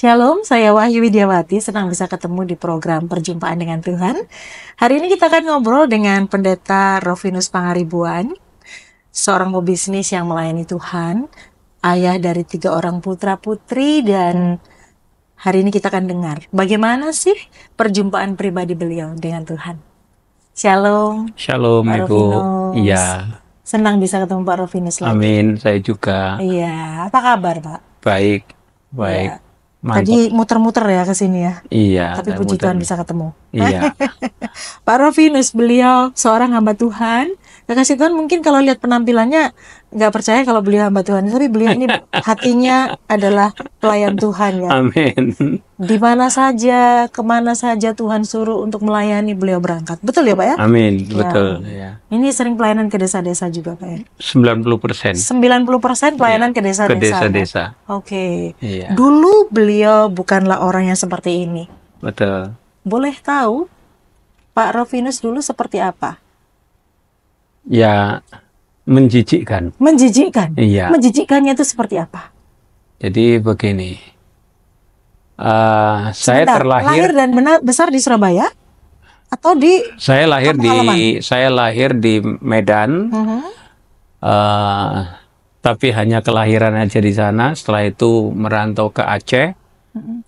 Shalom, saya Wahyu Widiawati, senang bisa ketemu di program Perjumpaan dengan Tuhan. Hari ini kita akan ngobrol dengan Pendeta Rovinus Pangaribuan, seorang pebisnis yang melayani Tuhan, ayah dari 3 orang putra-putri, dan hari ini kita akan dengar bagaimana sih perjumpaan pribadi beliau dengan Tuhan. Shalom, Shalom Pak Ibu. Rovinus. Iya. Senang bisa ketemu Pak Rovinus lagi. Amin, saya juga. Iya, apa kabar Pak? Baik, Iya. baik. Mantap. Tadi muter-muter ya ke sini ya. Iya. Tapi saya puji muter. Tuhan bisa ketemu. Iya. Pak Rovinus, beliau seorang hamba Tuhan. Kekasih Tuhan mungkin kalau lihat penampilannya nggak percaya kalau beliau hamba Tuhan. Tapi beliau ini hatinya adalah pelayan Tuhan ya. Amin. Di mana saja, kemana saja Tuhan suruh untuk melayani, beliau berangkat. Betul ya Pak ya? Amin, Ya. betul. Ya. Ini sering pelayanan ke desa-desa juga Pak ya? 90%. 90% pelayanan ke desa-desa. Ke desa-desa. Oke. Iya. Dulu beliau bukanlah orang yang seperti ini. Betul. Boleh tahu Pak Rovinus dulu seperti apa? Ya, menjijikkan. Menjijikkan. Iya. Menjijikkannya itu seperti apa? Jadi begini. Saya Sebentar, lahir terlahir. dan besar di Surabaya atau di Saya lahir Kampung halaman? Saya lahir di Medan. Tapi hanya kelahiran aja di sana. Setelah itu merantau ke Aceh.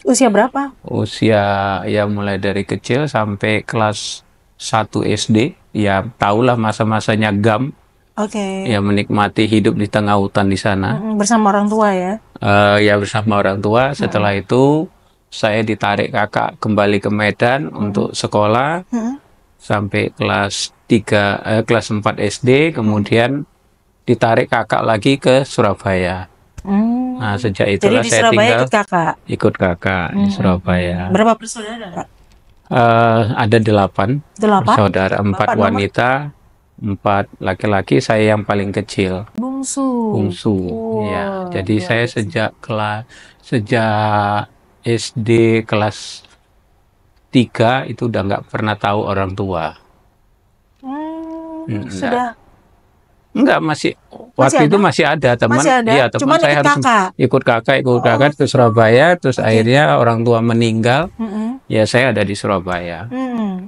Usia berapa? Usia ya mulai dari kecil sampai kelas 1 SD. Ya tahulah masa-masanya gam. Oke. Ya menikmati hidup di tengah hutan di sana. Bersama orang tua ya? Ya bersama orang tua. Setelah itu saya ditarik kakak kembali ke Medan untuk sekolah. Sampai kelas 4 SD. Kemudian ditarik kakak lagi ke Surabaya. Nah, sejak itulah Jadi di saya Surabaya tinggal ikut kakak? di Surabaya. Berapa bersaudara Pak? Ada 8 8? bersaudara, 4 Bapak nomor? wanita, 4 laki-laki, saya yang paling kecil, Bungsu. bungsu. Ya, Wow, jadi luar saya biasa. sejak SD kelas 3 itu udah nggak pernah tahu orang tua. Sudah Enggak, waktu itu masih ada teman. Masih ada? Iya, teman Cuman saya ikut harus kakak? ikut kakak ke Surabaya. Terus akhirnya orang tua meninggal. Ya saya ada di Surabaya.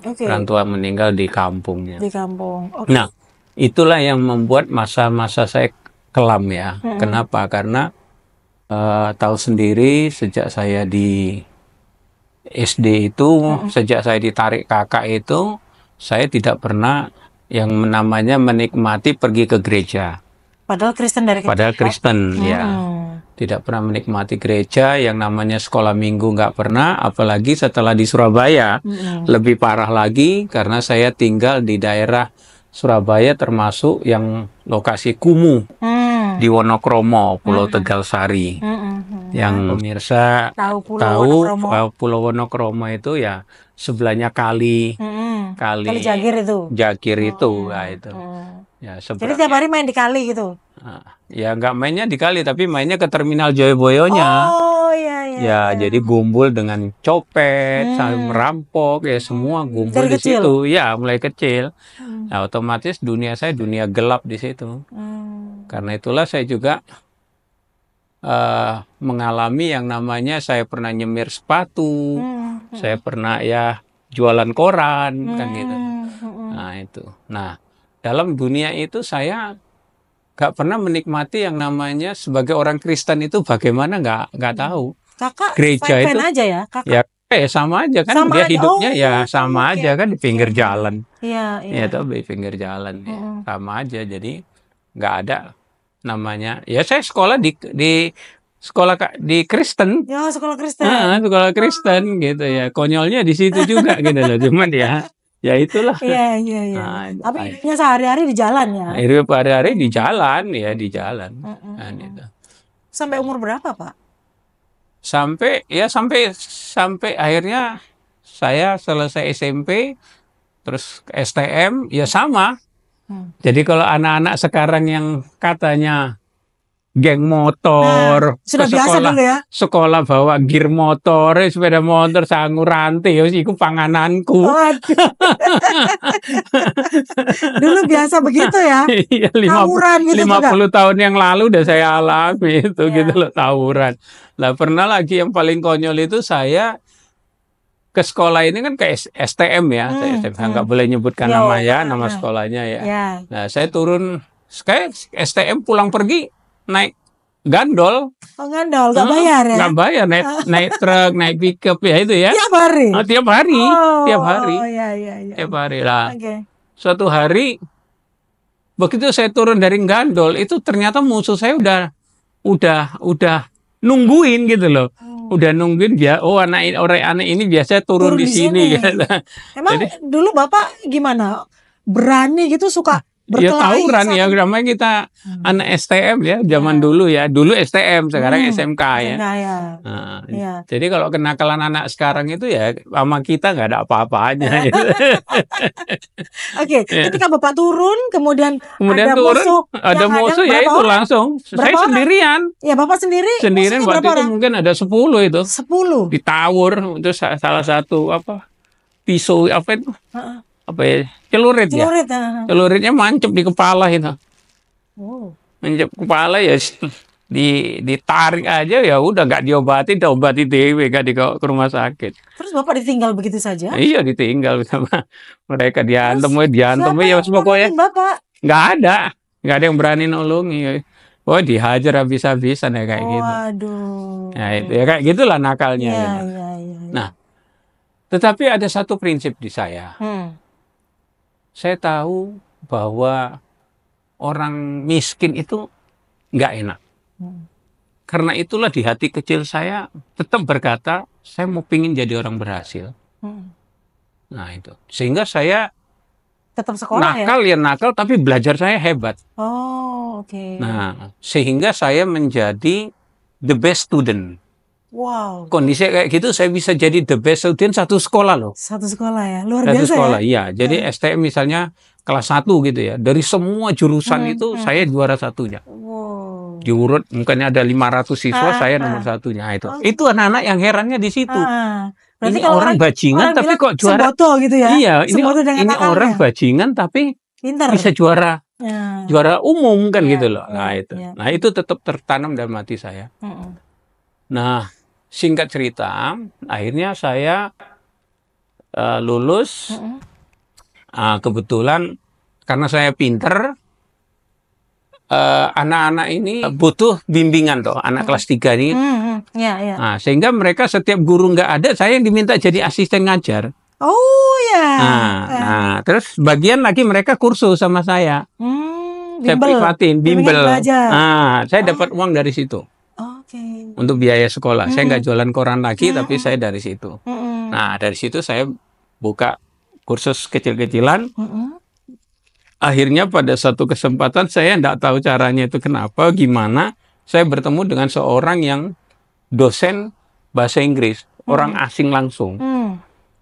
Oke. Orang tua meninggal di kampungnya. Di kampung. Oke. Nah, itulah yang membuat masa-masa saya kelam ya. Kenapa? Karena tahu sendiri sejak saya di SD itu, sejak saya ditarik kakak itu, saya tidak pernah yang namanya menikmati pergi ke gereja. Padahal Kristen dari kecil. Padahal Kristen, ya. Tidak pernah menikmati gereja, yang namanya sekolah minggu nggak pernah, apalagi setelah di Surabaya. Lebih parah lagi, karena saya tinggal di daerah Surabaya, termasuk yang lokasi kumuh, di Wonokromo, Pulau Tegalsari. Yang pemirsa Tahu Pulau Wonokromo itu ya sebelahnya kali Jagir itu. Jagir itu, nah itu. Ya, Jadi tiap hari main di kali gitu. Ya nggak mainnya di kali, tapi mainnya ke Terminal Joyoboyonya. Oh iya. Ya, jadi gumbul dengan copet, saling merampok, ya semua gumbul Dari di kecil? situ. Ya, mulai kecil. Nah, otomatis dunia saya dunia gelap di situ. Karena itulah saya juga mengalami yang namanya saya pernah nyemir sepatu, saya pernah ya jualan koran, kan gitu. Nah itu. Nah, dalam dunia itu saya nggak pernah menikmati yang namanya sebagai orang Kristen itu bagaimana, nggak tahu. Kakak Gereja fine-fine itu aja ya, kakak? ya sama aja kan, Sama dia aja. hidupnya Oh, ya sama oke. aja kan di pinggir jalan. Iya. Ya tuh di pinggir jalan ya. Sama aja, jadi nggak ada namanya. Ya saya sekolah di sekolah di Kristen. Ya, sekolah Kristen. Sekolah Kristen gitu ya. Konyolnya di situ juga gitu loh. Cuman ya itulah. Iya. Nah, Tapi hidupnya sehari-hari di jalan ya? hidup hari-hari di jalan ya, di jalan. Nah, gitu. Sampai umur berapa, Pak? Sampai akhirnya saya selesai SMP, terus STM ya sama. Jadi kalau anak-anak sekarang yang katanya geng motor, sudah ke biasa sekolah, dulu ya. sekolah bawa gear motor, sepeda motor, sangu rantai, iku pangananku. Waduh. Dulu biasa begitu ya. Iya, Tawuran gitu 50 tahun yang lalu udah saya alami itu Iya. gitu loh, tawuran. Lah pernah lagi yang paling konyol itu saya ke sekolah ini kan ke STM ya, nggak boleh nyebutkan nama ya, nama sekolahnya ya. Nah saya turun kayak STM pulang pergi naik gandol. Oh, gandol, nggak bayar ya? Nggak bayar, naik truk, naik pickup ya itu ya. Tiap hari? Tiap hari, tiap hari. Oh, iya. Tiap hari lah. Suatu hari begitu saya turun dari gandol itu ternyata musuh saya udah nungguin gitu loh. Udah nungguin dia, oh anak ini biasa turun di sini. Gitu. Emang jadi, dulu Bapak gimana? Berani gitu, suka berkelahi? Ya tawuran ya, namanya kita anak STM ya, zaman dulu ya. Dulu STM, sekarang SMK ya. Nah, jadi kalau kenakalan anak sekarang itu ya sama kita nggak ada apa-apanya. Gitu. Oke, ketika Bapak turun, kemudian ada turun, ada musuh ya itu langsung. Saya sendirian. Ya Bapak sendiri? Sendirian, waktu itu mungkin ada 10 itu. 10? Ditawur, itu salah satu pisau apa itu? Apa ya? Celurit ya. Celuritnya mancep di kepala itu. Mancep kepala ya ditarik aja ya udah nggak diobati dewe nggak dibawa ke rumah sakit. Terus Bapak ditinggal begitu saja? Iya ditinggal sama mereka diantem ya pokoknya. Nggak ada yang berani nolongi. Oh dihajar habis-habisan ya kayak gitu. Waduh. Nah itu ya kayak gitulah nakalnya. Iya. Nah, tetapi ada satu prinsip di saya. Saya tahu bahwa orang miskin itu nggak enak. Karena itulah di hati kecil saya tetap berkata, saya mau pingin jadi orang berhasil. Nah itu, sehingga saya tetap sekolah nakal tapi belajar saya hebat. Oh, oke. Nah, sehingga saya menjadi the best student. Wow. Kondisi kayak gitu saya bisa jadi the best student satu sekolah loh. Satu sekolah ya, luar biasa. Satu sekolah, iya. Jadi STM misalnya kelas 1 gitu ya. Dari semua jurusan itu saya juara satunya. Wow. Diurut mungkin ada 500 siswa, saya nomor satunya. Itu anak-anak yang herannya di situ. Berarti ini orang bajingan tapi kok juara. Semboto gitu ya. Iya, ini orang bajingan tapi pintar. Bisa juara. Juara umum kan gitu loh. Nah, itu. Nah, itu tetap tertanam dalam hati saya. Nah, singkat cerita, akhirnya saya lulus. Kebetulan karena saya pinter, anak-anak ini butuh bimbingan toh, anak kelas 3 ini. Nah, sehingga mereka setiap guru nggak ada, saya yang diminta jadi asisten ngajar. Oh ya. Nah, terus bagian lagi mereka kursus sama saya. Saya privatin, bimbel. Nah, saya dapat uang dari situ. Untuk biaya sekolah. Saya nggak jualan koran lagi, tapi saya dari situ. Nah, dari situ saya buka kursus kecil-kecilan. Akhirnya pada satu kesempatan saya nggak tahu caranya itu kenapa, gimana. Saya bertemu dengan seorang yang dosen bahasa Inggris, orang asing langsung.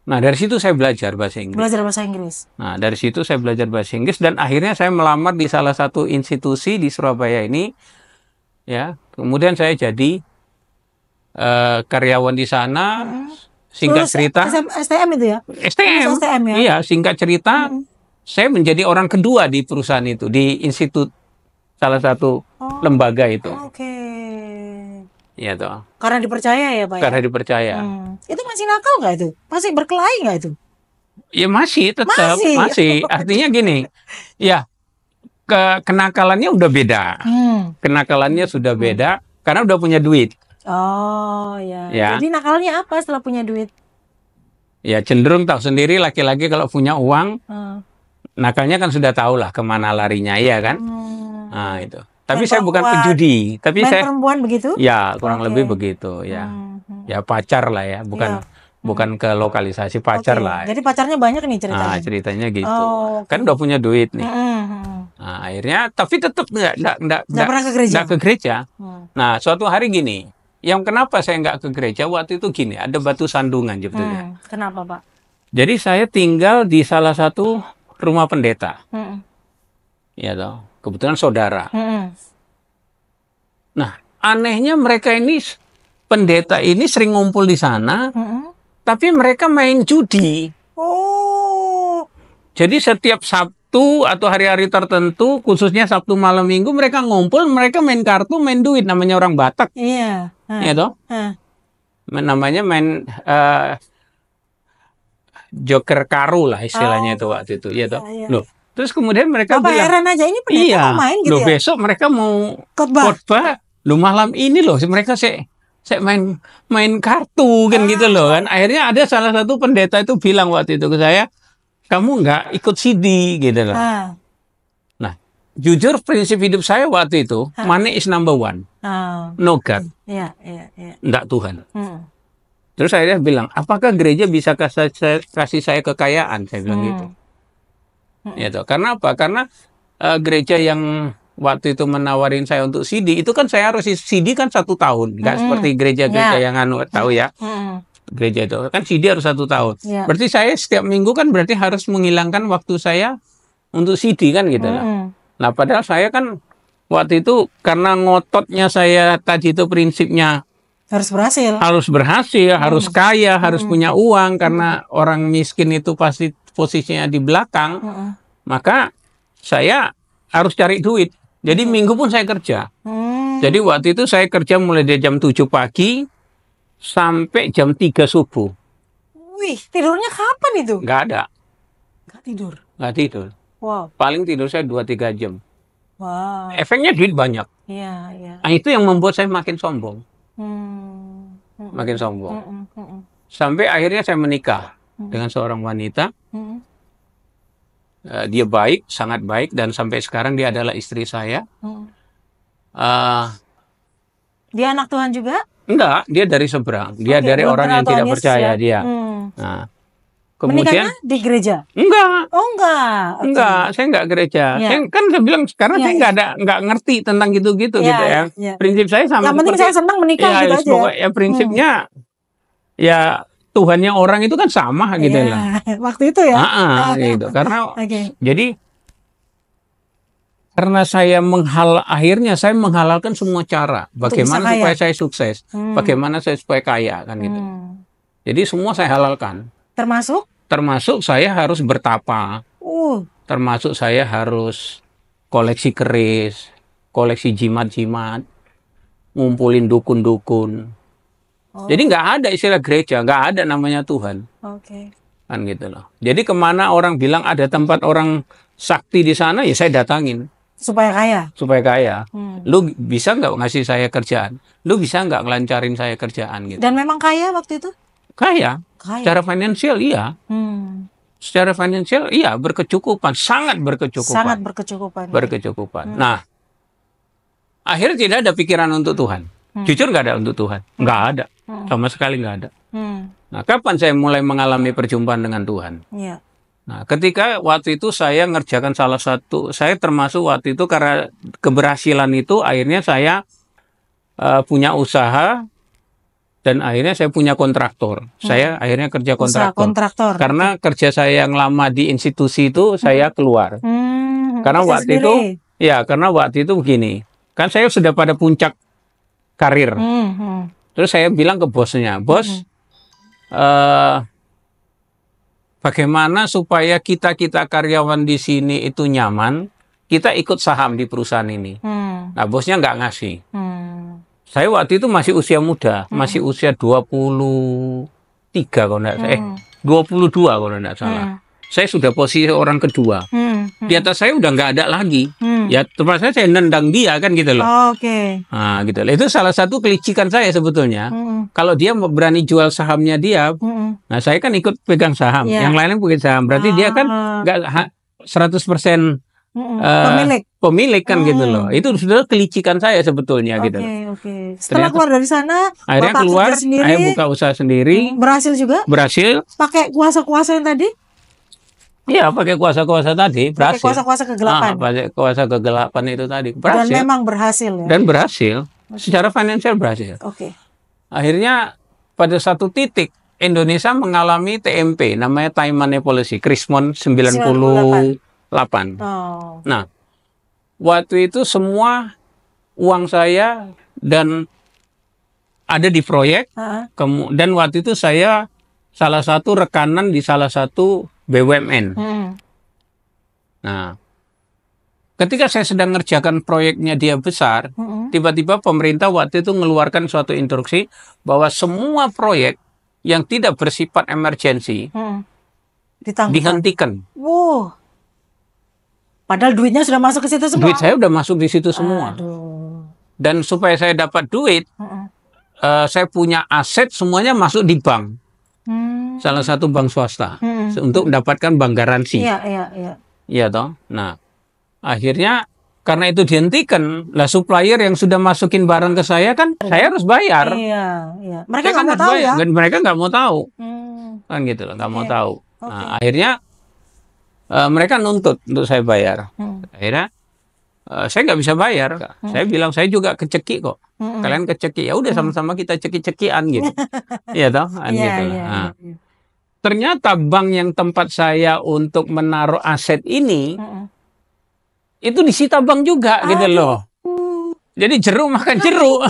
Nah, dari situ saya belajar bahasa Inggris. Belajar bahasa Inggris. Nah, dari situ saya belajar bahasa Inggris dan akhirnya saya melamar di salah satu institusi di Surabaya ini. Ya, kemudian saya jadi karyawan di sana. Singkat cerita, STM itu ya? STM ya? Iya, singkat cerita, saya menjadi orang kedua di perusahaan itu, di institut salah satu lembaga itu. Iya toh. Karena dipercaya ya Pak? Karena dipercaya. Itu masih nakal nggak itu? Masih berkelahi nggak itu? Ya masih, tetap masih. Artinya gini, ya kenakalannya udah beda. Kenakalannya sudah beda karena udah punya duit. Oh ya. Jadi nakalnya apa setelah punya duit? Ya cenderung tahu sendiri laki-laki kalau punya uang, nakalnya kan sudah tahu lah kemana larinya ya kan. Nah itu. Tapi saya bukan penjudi, tapi saya perempuan begitu? Ya kurang lebih begitu ya. Ya pacar lah ya, bukan ke lokalisasi pacar lah. Jadi pacarnya banyak nih ceritanya. Nah ceritanya gitu. Kan udah punya duit nih. Nah akhirnya tapi tetap nggak pernah ke gereja. Nah suatu hari gini. Yang kenapa saya nggak ke gereja waktu itu gini, ada batu sandungan sebetulnya. Kenapa Pak? Jadi saya tinggal di salah satu rumah pendeta. Ya toh, kebetulan saudara. Nah, anehnya mereka ini, pendeta ini sering ngumpul di sana, tapi mereka main judi. Oh. Jadi setiap Sabtu atau hari-hari tertentu, khususnya Sabtu malam Minggu, mereka ngumpul, mereka main kartu, main duit. Namanya orang Batak. Iya. Ya toh? Namanya main joker karu lah istilahnya itu waktu itu. Ya toh? Iya. Loh. Terus kemudian mereka Bapak bilang, heran aja, ini pendeta mau main gitu loh, ya? besok mereka mau Khotbah. Loh, malam ini loh mereka saya main kartu kan gitu loh kan. Akhirnya ada salah satu pendeta itu bilang waktu itu ke saya, kamu nggak ikut CD gitu loh. Nah, jujur prinsip hidup saya waktu itu, money is number one. No God. Iya. Enggak Tuhan. Terus saya bilang, apakah gereja bisa kasih saya kekayaan? Saya bilang gitu. Ya toh. Karena apa? Karena gereja yang waktu itu menawarin saya untuk CD, itu kan saya harus CD kan 1 tahun. Nggak seperti gereja-gereja yang tahu ya. Gereja itu kan CD harus 1 tahun. Berarti saya setiap minggu kan berarti harus menghilangkan waktu saya untuk CD kan gitu lah. Nah, padahal saya kan waktu itu karena ngototnya saya tadi itu prinsipnya harus berhasil, harus kaya, harus punya uang, karena orang miskin itu pasti posisinya di belakang. Maka saya harus cari duit. Jadi minggu pun saya kerja. Jadi waktu itu saya kerja mulai dari jam 7 pagi sampai jam 3 subuh. Wih, tidurnya kapan itu? Nggak ada. Nggak tidur. Wow. Paling tidur saya 2-3 jam. Wow. Efeknya duit banyak. Iya. Nah, itu yang membuat saya makin sombong. Makin sombong. Sampai akhirnya saya menikah dengan seorang wanita. Dia baik, sangat baik, dan sampai sekarang dia adalah istri saya. Dia anak Tuhan juga? Enggak, dia dari seberang. Dia dari orang yang tidak percaya dia. Nah, kemudian menikahnya di gereja? Enggak. Oh, enggak. Enggak, saya enggak gereja. Saya bilang karena saya enggak ngerti tentang gitu-gitu gitu ya. Prinsip saya sama. Yang penting saya senang menikah gitu aja. Pokoknya prinsipnya ya Tuhannya orang itu kan sama gitu lah. Waktu itu ya. Gitu. Karena jadi karena saya akhirnya saya menghalalkan semua cara bagaimana supaya saya sukses, bagaimana saya supaya kaya kan gitu. Jadi semua saya halalkan. Termasuk saya harus bertapa. Termasuk saya harus koleksi keris, koleksi jimat-jimat, ngumpulin dukun-dukun. Jadi nggak ada istilah gereja, nggak ada namanya Tuhan. Kan gitu loh. Jadi kemana orang bilang ada tempat orang sakti di sana, ya saya datangin. Supaya kaya. Lu bisa nggak ngasih saya kerjaan? Lu bisa nggak ngelancarin saya kerjaan gitu? Dan memang kaya waktu itu? Kaya. Secara finansial iya. Secara finansial iya, berkecukupan, sangat berkecukupan. Nah, akhirnya tidak ada pikiran untuk Tuhan. Jujur nggak ada untuk Tuhan. Nggak ada. Sama sekali nggak ada. Nah, kapan saya mulai mengalami perjumpaan dengan Tuhan? Nah, ketika waktu itu saya ngerjakan saya termasuk waktu itu karena keberhasilan itu, akhirnya saya punya usaha, dan akhirnya saya punya kontraktor. Saya akhirnya kerja kontraktor. Karena kerja saya yang lama di institusi itu, saya keluar. Karena waktu itu begini, kan saya sudah pada puncak karir. Terus saya bilang ke bosnya, bos, bagaimana supaya kita karyawan di sini itu nyaman, kita ikut saham di perusahaan ini. Nah, bosnya nggak ngasih. Saya waktu itu masih usia muda, masih usia 23 kalau enggak salah. 22 kalau enggak salah. Saya sudah posisi orang kedua. Di atas saya udah nggak ada lagi. Ya, tempat saya nendang dia kan gitu loh. Nah, gitu loh. Itu salah satu kelicikan saya sebetulnya. Kalau dia berani jual sahamnya dia, nah saya kan ikut pegang saham. Yang lainnya pegang saham. Berarti dia kan nggak 100% pemilik kan gitu loh. Itu sudah kelicikan saya sebetulnya gitu. Setelah keluar dari sana, akhirnya keluar, saya buka usaha sendiri. Berhasil juga? Berhasil. Pakai kuasa-kuasa yang tadi? Iya, pakai kuasa-kuasa tadi berhasil. Pakai kuasa-kuasa kegelapan. Pakai kuasa kegelapan itu tadi berhasil. Dan memang berhasil ya. Dan berhasil. Secara finansial berhasil. Akhirnya pada satu titik Indonesia mengalami TMP, namanya Time Money Policy, Krismon 98. Nah, waktu itu semua uang saya dan ada di proyek. Dan waktu itu saya salah satu rekanan di salah satu BUMN. Nah, ketika saya sedang ngerjakan proyeknya dia besar, tiba-tiba pemerintah waktu itu mengeluarkan suatu instruksi bahwa semua proyek yang tidak bersifat emergensi dihentikan. Wow. Padahal duitnya sudah masuk ke situ semua. Duit saya udah masuk di situ semua. Aduh. Dan supaya saya dapat duit, saya punya aset semuanya masuk di bank. Salah satu bank swasta untuk mendapatkan bank garansi. Iya toh. Nah, akhirnya karena itu dihentikan, lah supplier yang sudah masukin barang ke saya kan, saya harus bayar. Mereka nggak mau tahu ya? Mereka nggak mau tahu, kan gitu loh, nggak mau tahu. Nah, akhirnya mereka nuntut untuk saya bayar. Akhirnya saya nggak bisa bayar. Saya bilang saya juga kecekik kok. Kalian kecekik, ya udah sama-sama kita cekik-cekian gitu. Iya toh, gitu. Nah, ternyata bank yang tempat saya untuk menaruh aset ini itu disita bank juga gitu loh. Jadi jeruk makan jeruk.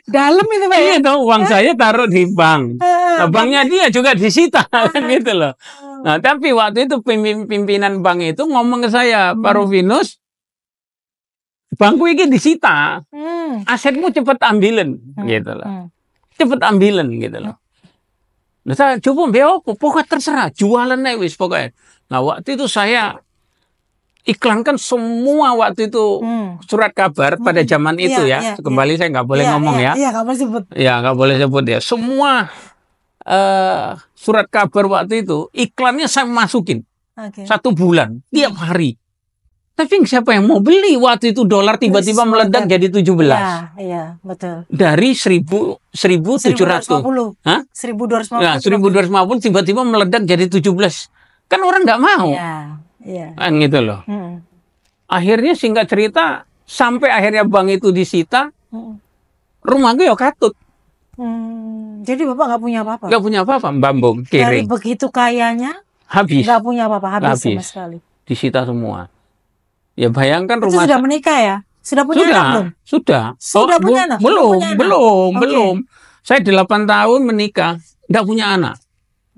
Dalam itu Pak. Iya toh, uang saya taruh di bank. Nah, banknya dia juga disita kan gitu loh. Nah, tapi waktu itu pimpinan bank itu ngomong ke saya, Pak Rufinus, bankku ini disita, asetmu cepet ambilin, gitu loh, cepet ambilin, gitu loh. Nah, saya coba pokoknya terserah, jualan aja wis pokoknya. Nah, waktu itu saya iklankan semua waktu itu surat kabar pada zaman itu ya. Kembali saya nggak boleh ngomong ya. Iya, nggak boleh sebut. Ya, nggak boleh sebut ya. Semua surat kabar waktu itu iklannya saya masukin 1 bulan tiap hari. Tapi siapa yang mau beli waktu itu dolar tiba-tiba meledak jadi 17. Iya, betul. Dari 1.700. Hah? 1.250. Nah, 1.250 tiba-tiba meledak jadi 17. Kan orang nggak mau. Kan gitu loh. Akhirnya singkat cerita sampai akhirnya bank itu disita, rumah gue ya katut. Jadi Bapak nggak punya apa-apa? Nggak punya apa-apa, bambung, Dari kiring. begitu kayanya, habis. Nggak punya apa-apa, habis sama sekali. Disita semua. Ya bayangkan itu rumah. Sudah menikah ya? Sudah punya anak belum? Sudah punya anak? Belum. Saya 8 tahun menikah, nggak punya anak.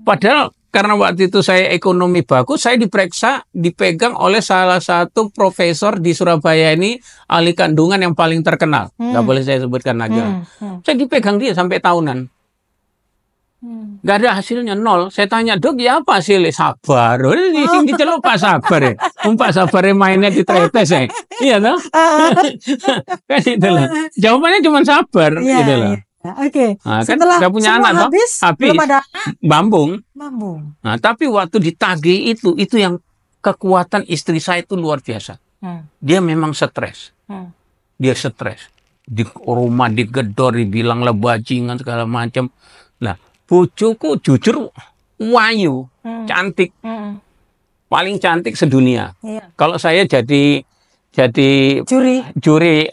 Padahal karena waktu itu saya ekonomi bagus, saya dipegang oleh salah satu profesor di Surabaya ini, ahli kandungan yang paling terkenal. Nggak boleh saya sebutkan lagi. Saya dipegang dia sampai tahunan. Nggak ada hasilnya, 0. Saya tanya, Dok, ya apa hasilnya? Sabar. Di sini diceluk Pak Sabar ya. Pak Sabar mainnya di tretes ya. Iya toh? Kan itu loh. Jawabannya cuma sabar gitu loh. Oke. Nah, kan setelah nggak punya anak habis, belum ada bambung. Nah, tapi waktu ditagih itu yang kekuatan istri saya itu luar biasa. Dia memang stres. Dia stres. Di rumah digedor, dibilang lah bajingan segala macam. Nah, bojoku jujur wayu, cantik. Paling cantik sedunia. Kalau saya jadi juri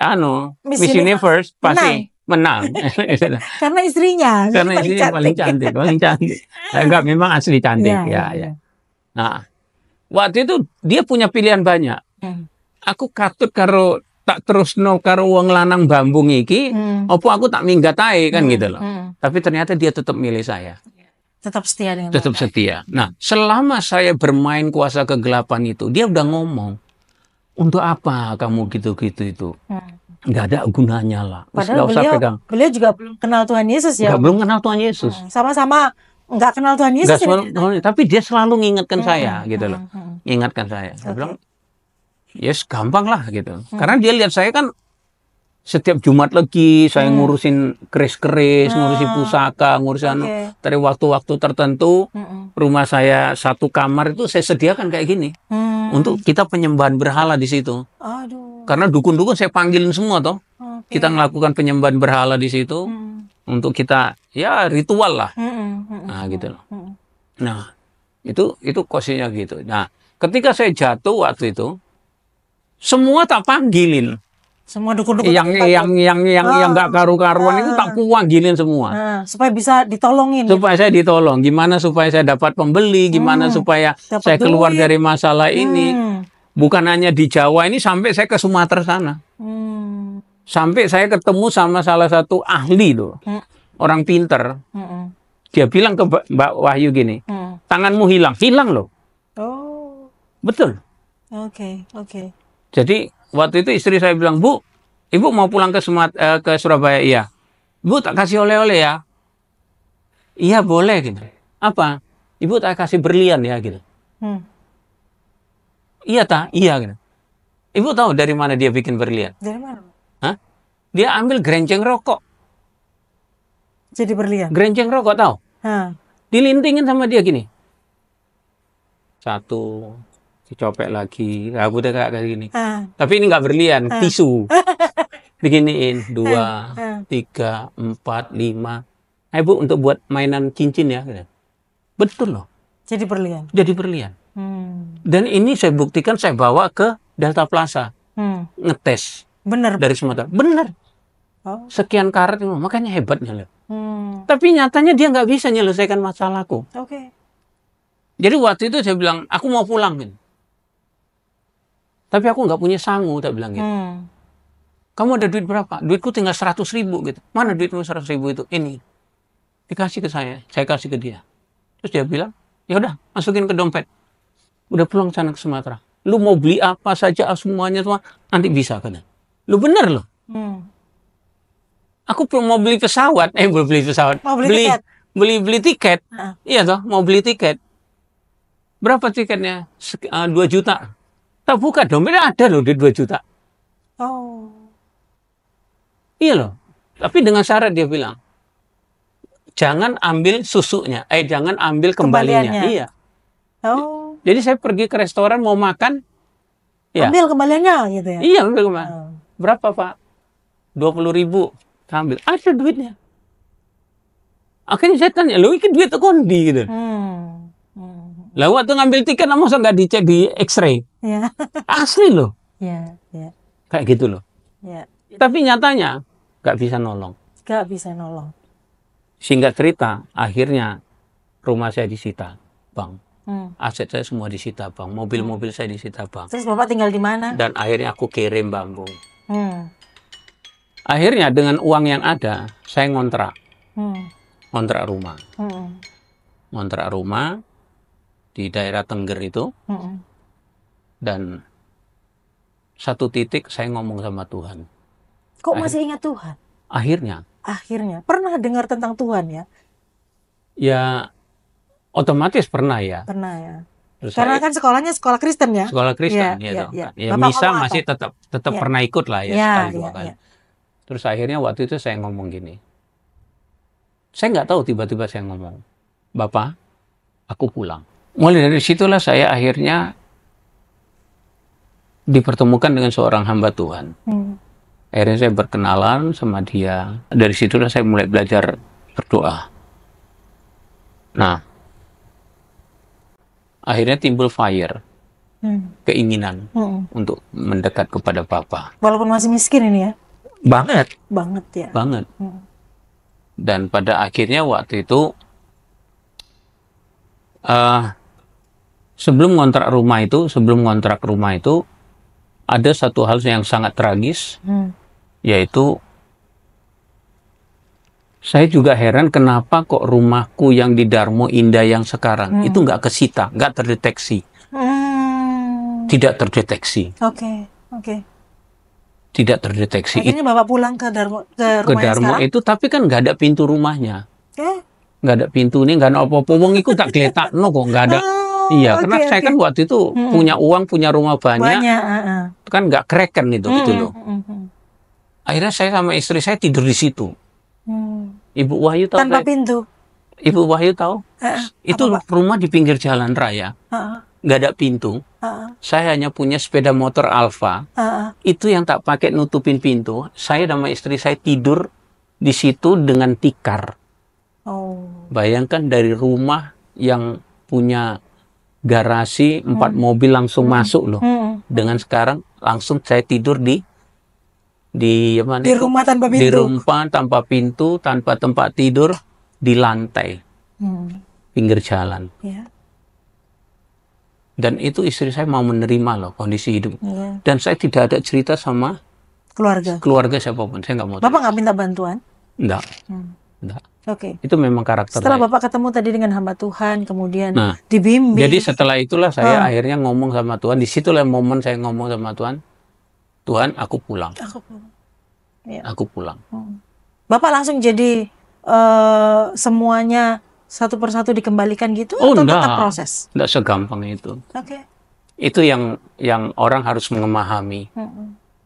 Miss Universe pasti menang. Karena istrinya paling cantik. Enggak, memang asli cantik. Ya. Nah, waktu itu dia punya pilihan banyak. Aku katut karo tak terusno karo wong lanang bambung iki, opo aku tak minggat ae kan gitu loh. Tapi ternyata dia tetap milih saya. Tetap setia dengan Tetap setia. Nah, selama saya bermain kuasa kegelapan itu, dia udah ngomong, untuk apa kamu gitu-gitu itu? Nggak ada gunanya lah. Padahal beliau juga belum kenal Tuhan Yesus ya? Belum kenal Tuhan Yesus. Sama-sama nggak kenal Tuhan Yesus. Tapi dia selalu ngingatkan saya gitu loh. Ingatkan saya. Saya bilang, yes, gampang lah gitu. Karena dia lihat saya kan setiap Jumat Legi saya ngurusin keris-keris, ngurusin pusaka, ngurusin dari waktu-waktu tertentu. Rumah saya 1 kamar itu saya sediakan kayak gini. Untuk kita penyembahan berhala di situ. Karena dukun-dukun saya panggilin semua toh. Kita melakukan penyembahan berhala di situ. Untuk kita ya ritual lah. Nah, gitu loh. Nah, itu kosnya gitu. Nah, ketika saya jatuh waktu itu, semua tak panggilin. Semua dukun-dukun yang nggak karu-karuan itu tak panggilin semua. Supaya bisa ditolongin. Supaya saya ditolong. Gimana supaya saya dapat pembeli? Gimana supaya saya keluar dari masalah ini? Bukan hanya di Jawa ini, sampai saya ke Sumatera sana. Sampai saya ketemu sama salah satu ahli loh, orang pinter. Dia bilang ke Mbak Wahyu gini, tanganmu hilang, hilang loh. Oh, Betul. oke. Jadi waktu itu istri saya bilang, Bu, Ibu mau pulang ke Surabaya? Iya. Bu, tak kasih oleh-oleh ya? Iya boleh gitu. Apa? Ibu tak kasih berlian ya gitu. Iya tak? Iya gitu. Ibu tahu dari mana dia bikin berlian? Dari mana? Hah? Dia ambil gerenceng rokok. Jadi berlian? Gerenceng rokok tahu? Dilintingin sama dia gini. Satu, dicopek lagi. Aku udah kayak gini. Tapi ini nggak berlian, tisu. Beginiin, 2, 3, 4, 5. Ayo Bu, untuk buat mainan cincin ya. Betul loh. Jadi berlian? Jadi berlian. Dan ini saya buktikan, saya bawa ke Delta Plaza. Ngetes. Bener? Dari Sumatera. Bener. Oh. Sekian karat, makanya hebatnya loh. Tapi nyatanya dia nggak bisa menyelesaikan masalahku. Oke. Jadi waktu itu saya bilang, aku mau pulang. Gitu. Tapi aku nggak punya sangu, tak bilang gitu. Kamu ada duit berapa? Duitku tinggal 100.000 gitu. Mana duitmu 100.000 itu? Ini. Dikasih ke saya kasih ke dia. Terus dia bilang, ya udah, masukin ke dompet. Udah pulang sana ke Sumatera. Lu mau beli apa saja, semuanya semua, nanti bisa kan? Lu bener loh. Aku mau beli pesawat, beli pesawat. Mau beli tiket? Beli tiket. Iya toh, mau beli tiket. Berapa tiketnya? 2 juta. Tak buka dompetnya ada loh, di 2 juta. Oh. Iya loh. Tapi dengan syarat dia bilang, jangan ambil susunya, jangan ambil kembalinya. Iya. Oh. Jadi saya pergi ke restoran mau makan, ya. Ambil kembaliannya gitu ya? Iya, ambil kembaliannya. Berapa Pak? 20.000. Ambil. Ada duitnya. Akhirnya saya tanya, lo ini duit kondi gitu. Lah waktu ngambil tiket, masa nggak dicek di X-ray? Ya. Asli loh. Ya. Kayak gitu loh. Ya. Tapi nyatanya nggak bisa nolong. Nggak bisa nolong. Singkat cerita, akhirnya rumah saya disita, Bang. Aset saya semua disita, Bang. Mobil-mobil saya disita, Bang. Terus Bapak tinggal di mana? Dan akhirnya aku kirim Bambung. Akhirnya dengan uang yang ada, saya ngontrak. Ngontrak rumah. Ngontrak rumah di daerah Tengger itu. Dan satu titik saya ngomong sama Tuhan. Kok masih ingat Tuhan? Akhirnya. Pernah dengar tentang Tuhan ya? Ya, otomatis pernah ya. Pernah ya. Terus karena kan sekolahnya sekolah Kristen ya? Sekolah Kristen, ya. Ya misa masih tetap pernah ikut lah ya, sekali 2 kali. Ya. Terus akhirnya waktu itu saya ngomong gini. Saya nggak tahu, tiba-tiba saya ngomong, Bapak, aku pulang. Mulai dari situlah saya akhirnya dipertemukan dengan seorang hamba Tuhan. Akhirnya saya berkenalan sama dia. Dari situlah saya mulai belajar berdoa. Nah, akhirnya timbul fire, keinginan untuk mendekat kepada Bapa. Walaupun masih miskin ini ya? Banget ya? Banget. Dan pada akhirnya waktu itu, sebelum ngontrak rumah itu, ada satu hal yang sangat tragis, yaitu saya juga heran kenapa kok rumahku yang di Darmo Indah yang sekarang itu nggak kesita, nggak terdeteksi. Tidak terdeteksi. Oke. Tidak terdeteksi. Akhirnya Bapak pulang ke Darmo, ke Darmo itu, tapi kan nggak ada pintu rumahnya. Nggak ada pintu nih, nggak ada apa-apa. Wong itu tak geletakno kok, nggak ada. Iya, karena saya kan waktu itu punya uang, punya rumah banyak. Kan nggak kreken itu gitu loh. Akhirnya saya sama istri saya tidur di situ. Ibu Wahyu tahu? Tanpa pintu. Ibu Wahyu tahu? Itu rumah di pinggir jalan raya. Nggak ada pintu. Saya hanya punya sepeda motor Alfa. Itu yang tak pakai nutupin pintu. Saya sama istri saya tidur di situ dengan tikar. Bayangkan dari rumah yang punya garasi 4 mobil langsung masuk loh. Dengan sekarang langsung saya tidur di rumah tanpa pintu. Di rumah tanpa pintu, tanpa tempat tidur, di lantai. Pinggir jalan. Dan itu istri saya mau menerima loh kondisi hidup. Dan saya tidak ada cerita sama keluarga siapapun, saya nggak mau. Bapak nggak minta bantuan? Enggak. Oke. Itu memang karakter Setelah saya. Bapak ketemu tadi dengan hamba Tuhan, kemudian Nah, dibimbing. jadi setelah itulah saya akhirnya ngomong sama Tuhan. Disitulah momen saya ngomong sama Tuhan. Tuhan, aku pulang. Aku pulang. Bapak langsung jadi semuanya satu persatu dikembalikan gitu, atau tetap proses? Enggak segampang itu. Oke. Itu yang orang harus memahami.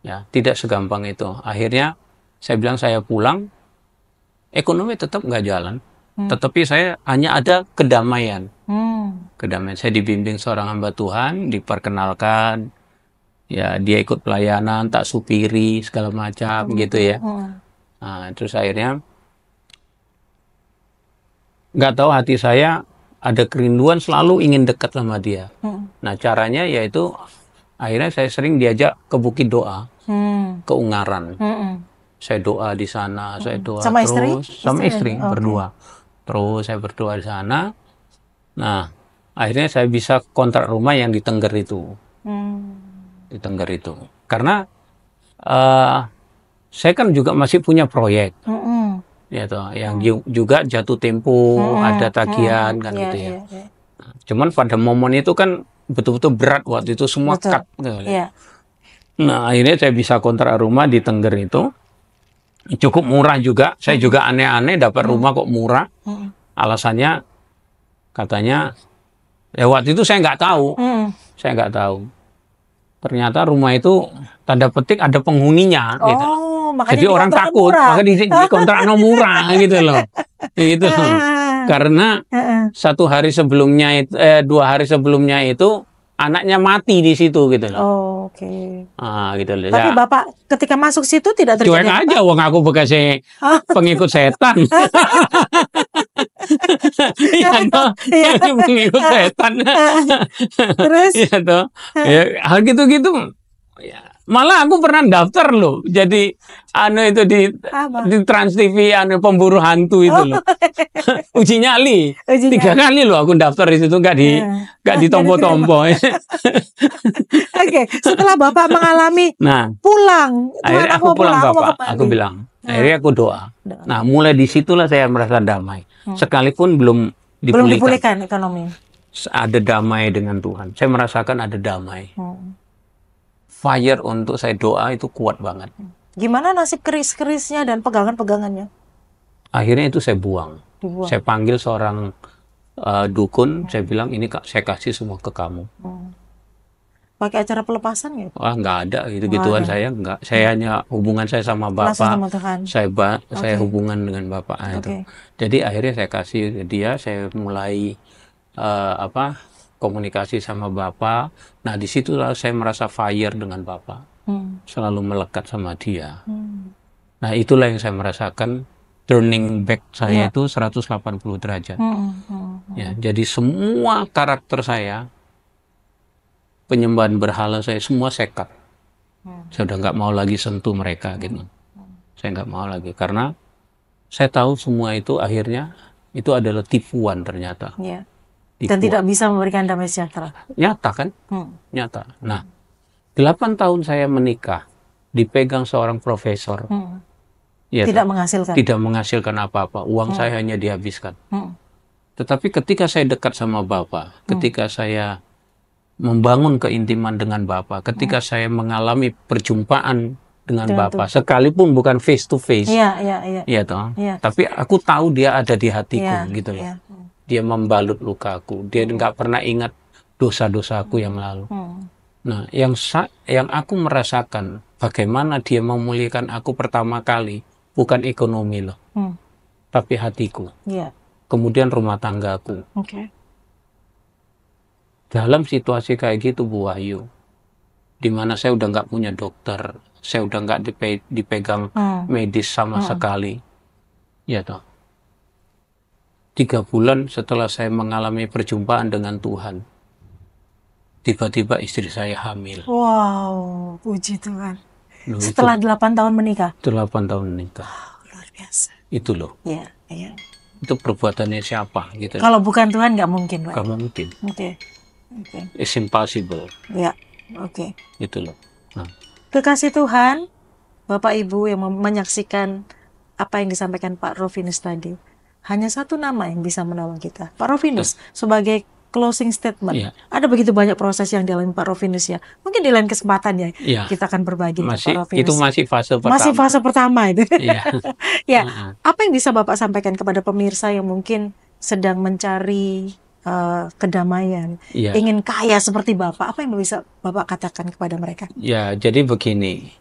Ya, tidak segampang itu. Akhirnya saya bilang saya pulang, ekonomi tetap nggak jalan. Tetapi saya hanya ada kedamaian. Kedamaian. Saya dibimbing seorang hamba Tuhan, diperkenalkan. Ya, dia ikut pelayanan, tak supiri, segala macam gitu ya. Nah, terus akhirnya nggak tahu hati saya ada kerinduan selalu ingin dekat sama dia. Nah, caranya yaitu akhirnya saya sering diajak ke Bukit Doa, ke Ungaran. Saya doa di sana, saya doa sama terus sama istri Oh, berdua. Terus saya berdoa di sana. Nah, akhirnya saya bisa kontrak rumah yang di Tengger itu. Di Tengger itu. Karena saya kan juga masih punya proyek. Ya toh, yang juga jatuh tempo, ada tagihan kan gitu ya. Cuman pada momen itu kan betul-betul berat waktu itu, semua cut. Nah, akhirnya saya bisa kontrak rumah di Tengger itu. Cukup murah juga. Saya juga aneh-aneh dapat rumah kok murah. Alasannya katanya, ya waktu itu saya nggak tahu. Saya nggak tahu. Ternyata rumah itu tanda petik ada penghuninya. Gitu. Jadi orang takut, maka di kontrak murah gitu loh. Gitu. Karena 1 hari sebelumnya, 2 hari sebelumnya itu anaknya mati di situ gitu loh. Oke. Gitu loh. Tapi ya, Bapak ketika masuk situ tidak terjadi cuek aja, wong aku bekas pengikut setan. Iya toh, pengikut setan. Terus? Iya toh. Ya, hal gitu-gitu. Ya. Malah aku pernah daftar loh, jadi itu di Trans TV, pemburu hantu itu loh. Uji nyali. 3 kali loh aku daftar di situ, nggak ditompo-tompo. Oke, setelah Bapak mengalami pulang, akhirnya aku pulang Bapak, aku bilang, akhirnya aku doa. Nah, mulai disitulah saya merasa damai. Sekalipun belum dipulihkan ekonomi. Ada damai dengan Tuhan. Saya merasakan ada damai. Fire untuk saya doa itu kuat banget. Gimana nasib keris-kerisnya dan pegangan-pegangannya? Akhirnya itu saya buang. Saya panggil seorang dukun, saya bilang ini saya kasih semua ke kamu. Pakai acara pelepasan gitu? Wah, nggak ada gitu-gituan saya nggak. Saya hanya hubungan saya sama Bapak. Sama Tuhan. Saya hubungan dengan Bapak itu. Jadi akhirnya saya kasih dia, saya mulai komunikasi sama Bapak. Nah, di situ saya merasa fire dengan Bapak. Selalu melekat sama dia. Nah, itulah yang saya merasakan turning back saya itu 180 derajat. Ya, jadi semua karakter saya, penyembahan berhala saya, semua saya cut. Saya udah nggak mau lagi sentuh mereka gitu. Saya nggak mau lagi karena saya tahu semua itu akhirnya itu adalah tipuan ternyata. Dan tidak bisa memberikan damai sejahtera. Nyata kan? Nyata. Nah, 8 tahun saya menikah, dipegang seorang profesor. Ya, tidak menghasilkan apa-apa. Uang saya hanya dihabiskan. Tetapi ketika saya dekat sama Bapak, ketika saya membangun keintiman dengan Bapak, ketika saya mengalami perjumpaan dengan Bapak, sekalipun bukan face to face. Iya toh. Tapi aku tahu dia ada di hatiku gitu loh. Dia membalut lukaku. Dia nggak pernah ingat dosa-dosaku yang lalu. Nah, yang aku merasakan bagaimana dia memulihkan aku pertama kali, bukan ekonomi loh, tapi hatiku. Kemudian rumah tanggaku. Dalam situasi kayak gitu, Bu Wahyu, di mana saya udah nggak punya dokter, saya udah nggak dipegang medis sama sekali, ya toh. 3 bulan setelah saya mengalami perjumpaan dengan Tuhan, tiba-tiba istri saya hamil. Wow, puji Tuhan. Setelah 8 tahun menikah? 8 tahun menikah. Luar biasa. Itu loh. Iya. Itu perbuatannya siapa gitu. Kalau bukan Tuhan nggak mungkin, Pak. Nggak mungkin. It's impossible. Ya, oke. Itu loh. Nah. Kekasih Tuhan, Bapak Ibu yang menyaksikan apa yang disampaikan Pak Rovinus tadi, hanya satu nama yang bisa menolong kita. Pak Rovinus, sebagai closing statement, Iya. ada begitu banyak proses yang dialami Pak Rovinus ya. Mungkin di lain kesempatan ya, Iya. kita akan berbagi dengan Pak Rovinus. Itu masih fase pertama. Masih fase pertama itu. Iya. Ya, apa yang bisa Bapak sampaikan kepada pemirsa yang mungkin sedang mencari kedamaian, Iya. ingin kaya seperti Bapak, apa yang bisa Bapak katakan kepada mereka? Ya, jadi begini.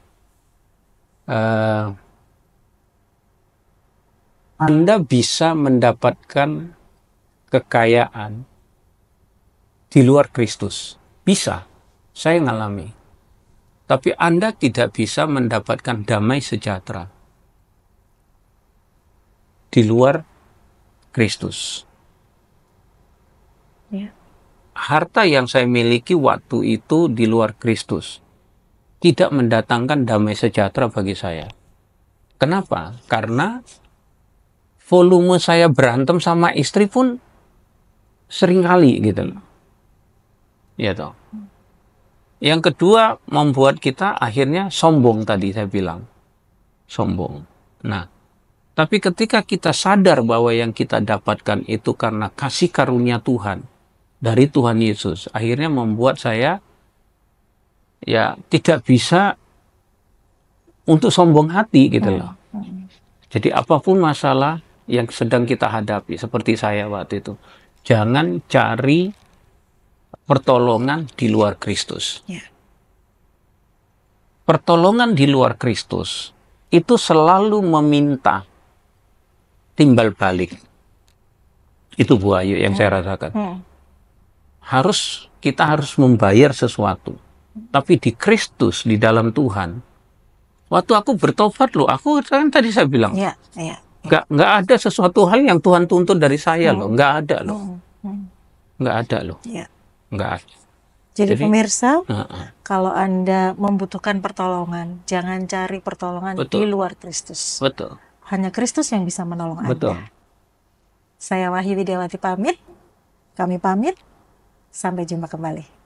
Anda bisa mendapatkan kekayaan di luar Kristus. Bisa. Saya ngalami. Tapi Anda tidak bisa mendapatkan damai sejahtera di luar Kristus. Ya. Harta yang saya miliki waktu itu di luar Kristus tidak mendatangkan damai sejahtera bagi saya. Kenapa? Karena volume saya berantem sama istri pun sering kali gitu loh. Ya toh. Yang kedua, membuat kita akhirnya sombong tadi saya bilang. Sombong. Nah, tapi ketika kita sadar bahwa yang kita dapatkan itu karena kasih karunia Tuhan dari Tuhan Yesus, akhirnya membuat saya ya tidak bisa untuk sombong hati gitu loh. Jadi apapun masalah yang sedang kita hadapi, seperti saya waktu itu, jangan cari pertolongan di luar Kristus. Ya. Pertolongan di luar Kristus itu selalu meminta timbal balik. Itu Bu Ayu yang saya rasakan. Kita harus membayar sesuatu. Tapi di Kristus, di dalam Tuhan, waktu aku bertobat loh, aku kan tadi saya bilang, nggak ada sesuatu hal yang Tuhan tuntut dari saya loh, nggak ada loh, nggak ada loh, nggak ada. Jadi pemirsa, kalau Anda membutuhkan pertolongan, jangan cari pertolongan di luar Kristus. Betul. Hanya Kristus yang bisa menolong Betul. Anda. Saya Wahyu Widiawati pamit, kami pamit, sampai jumpa kembali.